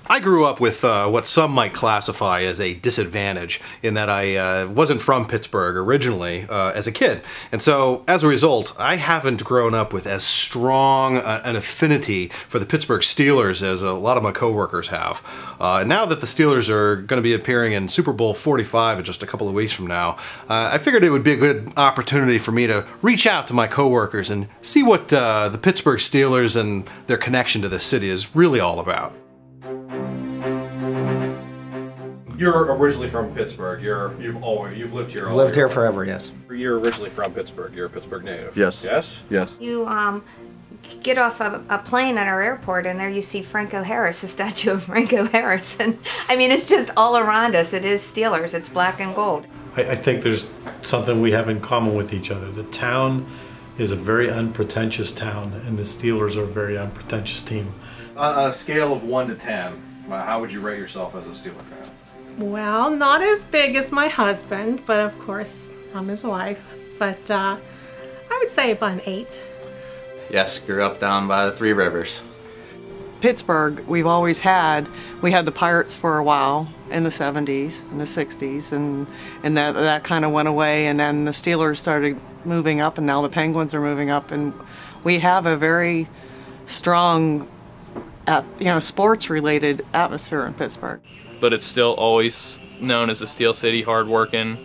I grew up with what some might classify as a disadvantage in that I wasn't from Pittsburgh originally as a kid. And so, as a result, I haven't grown up with as strong an affinity for the Pittsburgh Steelers as a lot of my coworkers have. Now that the Steelers are going to be appearing in Super Bowl 45 in just a couple of weeks from now, I figured it would be a good opportunity for me to reach out to my coworkers and see what the Pittsburgh Steelers and their connection to the city is really all about. You're originally from Pittsburgh. You've lived here. Lived here forever, yes. You're originally from Pittsburgh. You're a Pittsburgh native. Yes. Yes. Yes. You get off a plane at our airport, and there you see Franco Harris, the statue of Franco Harris, and I mean it's just all around us. It is Steelers. It's black and gold. I think there's something we have in common with each other. The town is a very unpretentious town, and the Steelers are a very unpretentious team. On a scale of 1 to 10, how would you rate yourself as a Steeler fan? Well, not as big as my husband, but of course I'm his wife. But I would say about an 8. Yes, grew up down by the Three Rivers. Pittsburgh, we had the Pirates for a while in the 70s and the 60s, and that kind of went away, and then the Steelers started moving up, and now the Penguins are moving up, and we have a very strong, sports-related atmosphere in Pittsburgh. But it's still always known as the Steel City, hardworking,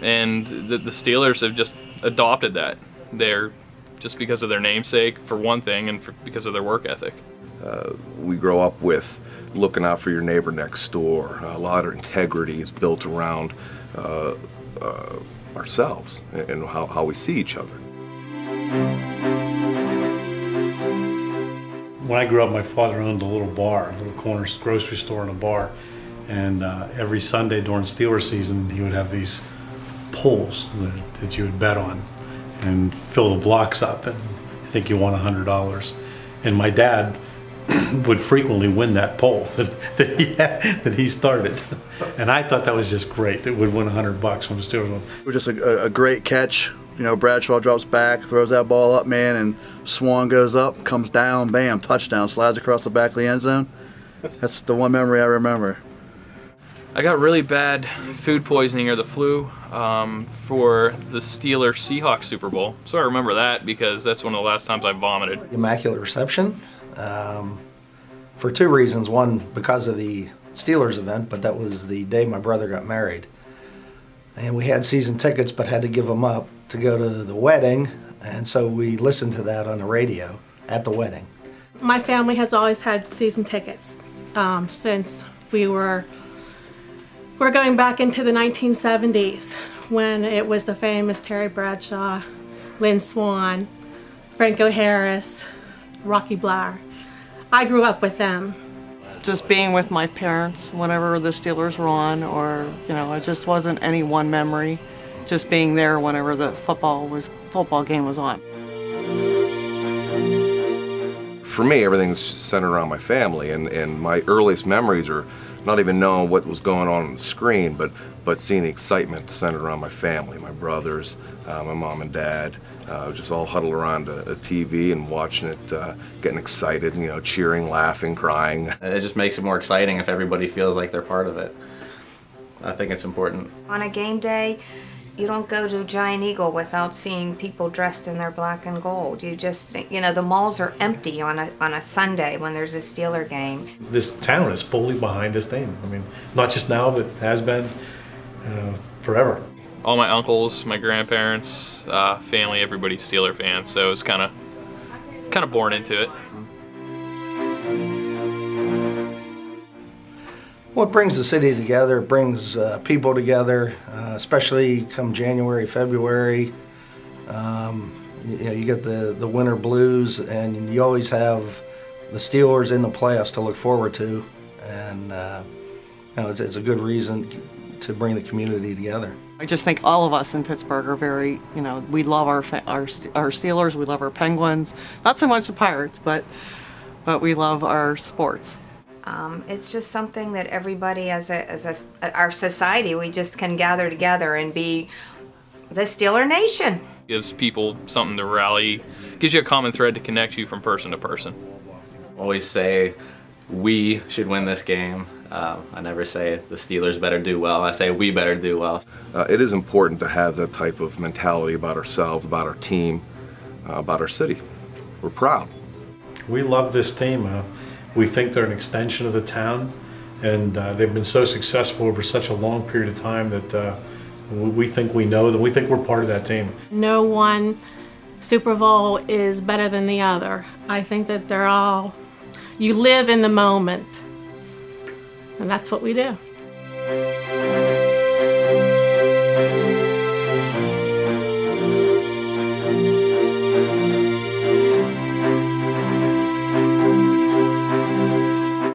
and the Steelers have just adopted that. They're just because of their namesake, for one thing, and because of their work ethic. We grow up with looking out for your neighbor next door. A lot of integrity is built around ourselves and how we see each other. When I grew up, my father owned a little bar, a little corner grocery store and a bar. And every Sunday during Steelers season, he would have these pulls that you would bet on and fill the blocks up, and I think you won $100. And my dad would frequently win that poll that he started. And I thought that was just great, that would win $100 when the Steelers won. It was just a great catch. You know, Bradshaw drops back, throws that ball up, man, and Swan goes up, comes down, bam, touchdown, slides across the back of the end zone. That's the one memory I remember. I got really bad food poisoning or the flu for the Steelers-Seahawks Super Bowl. So I remember that because that's one of the last times I vomited. Immaculate reception for 2 reasons. One, because of the Steelers event, but that was the day my brother got married. And we had season tickets but had to give them up to go to the wedding, and so we listened to that on the radio at the wedding. My family has always had season tickets since we're going back into the 1970s when it was the famous Terry Bradshaw, Lynn Swan, Franco Harris, Rocky Blair. I grew up with them. Just being with my parents whenever the Steelers were on, or it just wasn't any one memory. Just being there whenever the football game was on. For me, everything's centered around my family, and my earliest memories are not even knowing what was going on the screen, but seeing the excitement centered around my family, my brothers, my mom and dad, just all huddled around a TV and watching it, getting excited, cheering, laughing, crying. It just makes it more exciting if everybody feels like they're part of it. I think it's important. On a game day, you don't go to Giant Eagle without seeing people dressed in their black and gold. You just, the malls are empty on a Sunday when there's a Steeler game. This town is fully behind this team. I mean, not just now, but has been forever. All my uncles, my grandparents, family, everybody's Steeler fans, so it's kind of born into it. Well, it brings the city together, it brings people together, especially come January, February. You get the winter blues, and you always have the Steelers in the playoffs to look forward to, and it's a good reason to bring the community together. I just think all of us in Pittsburgh are very, we love our Steelers, we love our Penguins, not so much the Pirates, but we love our sports. It's just something that everybody our society, we just can gather together and be the Steeler Nation. Gives people something to rally, gives you a common thread to connect you from person to person. Always say, we should win this game. I never say the Steelers better do well. I say we better do well. It is important to have that type of mentality about ourselves, about our team, about our city. We're proud. We love this team. We think they're an extension of the town, and they've been so successful over such a long period of time that we think we know them. We think we're part of that team. No one Super Bowl is better than the other. I think that they're all, you live in the moment, and that's what we do.